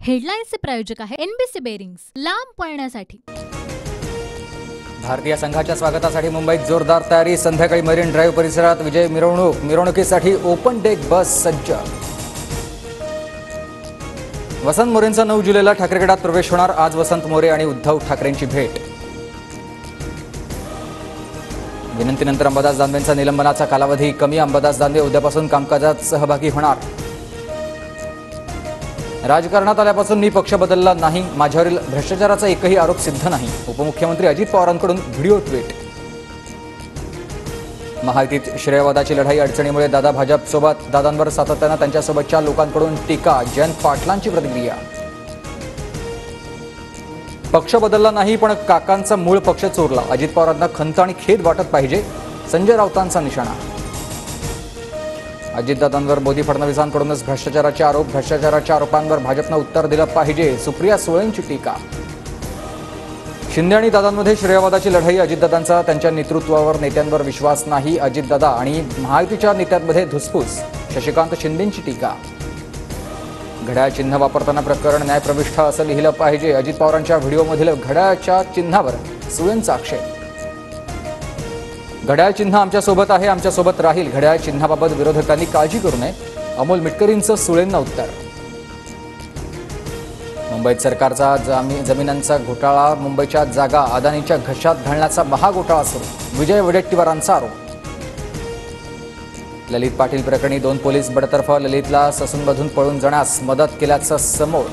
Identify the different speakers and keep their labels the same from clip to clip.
Speaker 1: हेडलाईन्सचे प्रायोजक आहे NBC bearings, लांब पळण्यासाठी।
Speaker 2: भारतीय संघाच्या स्वागतासाठी मुंबईत जोरदार तयारी। संध्याकाळी मरीन ड्राईव्ह परिसरात विजय मिरवणुकीसाठी ओपन डेक बस सज्ज। वसंत मोरेंचा 9 जुलैला ठाकरेगडात प्रवेश होणार। आज वसंत मोरे आणि उद्धव ठाकरेंची भेट। विनंतीनंतर अंबादास दानवेंचा निलंबनाचा कालावधी कमी। अंबादास दानवे उद्यापासून कामकाजात सहभागी होणार। राजकारणात आल्यापासून मी पक्ष बदलला नाही, माझ्यावरील भ्रष्टाचाराचा एकही आरोप सिद्ध नाही। उपमुख्यमंत्री अजित पवारांकडून व्हिडिओ ट्विट। महायुतीत श्रेयवादाची लढाई अडचणीमुळे दादा भाजपसोबत, दादांवर सातत्यानं त्यांच्यासोबतच्या लोकांकडून टीका। जयंत पाटलांची प्रतिक्रिया। पक्ष बदलला नाही पण काकांचा मूळ पक्ष चोरला, अजित पवारांना खंत आणि खेद वाटत पाहिजे, संजय राऊतांचा निशाणा। अजितदादांवर मोदी फडणवीसांकडूनच भ्रष्टाचाराचे आरोप, भ्रष्टाचाराच्या आरोपांवर भाजपनं उत्तर दिलं पाहिजे, सुप्रिया सुळेंची टीका। शिंदे आणि दादांमध्ये श्रेयवादाची लढाई, अजितदादांचा त्यांच्या नेतृत्वावर नेत्यांवर विश्वास नाही, अजितदादा आणि महायुतीच्या नेत्यांमध्ये धुसफूस, शशिकांत शिंदेंची टीका। घड्याळ चिन्ह वापरताना प्रकरण न्यायप्रविष्ठ असं लिहिलं पाहिजे, अजित पवारांच्या व्हिडिओमधील घड्याळच्या चिन्हावर सुळेंचा आक्षेप। घड्याळ चिन्ह आमच्यासोबत आहे, आमच्यासोबत राहील, घड्याळ चिन्हाबाबत विरोधकांनी काळजी करू नये, अमोल मिटकरींचं सुळेंना उत्तर। मुंबईत सरकारचा जमिनांचा घोटाळा, मुंबईच्या जागा अदानीच्या घशात घालण्याचा महाघोटाळा सुरू, विजय वडेट्टीवारांचा आरोप। ललित पाटील प्रकरणी 2 पोलीस बडतर्फ, ललितला ससूनमधून पळून जाण्यास मदत केल्याचं समोर।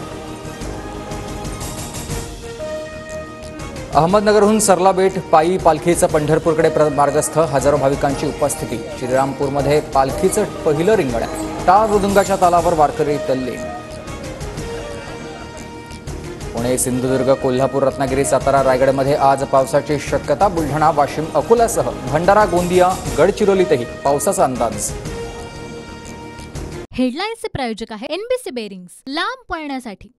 Speaker 2: अहमदनगरहून सरला बेट पायी पालखीचं पंढरपूरकडे मार्गस्थ, हजारो भाविकांची उपस्थिती। श्रीरामपूरमध्ये पालखीचं पहिलं रिंगण, टाळ मृदुंगाच्या तालावर वारकरी तल्लीन। पुणे, सिंधुदुर्ग, कोल्हापूर, रत्नागिरी, सातारा, रायगडमध्ये आज पावसाची शक्यता। बुलढाणा, वाशिम, अकोलासह भंडारा, गोंदिया, गडचिरोलीतही पावसाचा अंदाज।
Speaker 1: हेडलाईन्सचे प्रायोजक आहे एनबीसी बेरिंग्स, लांब पळण्यासाठी।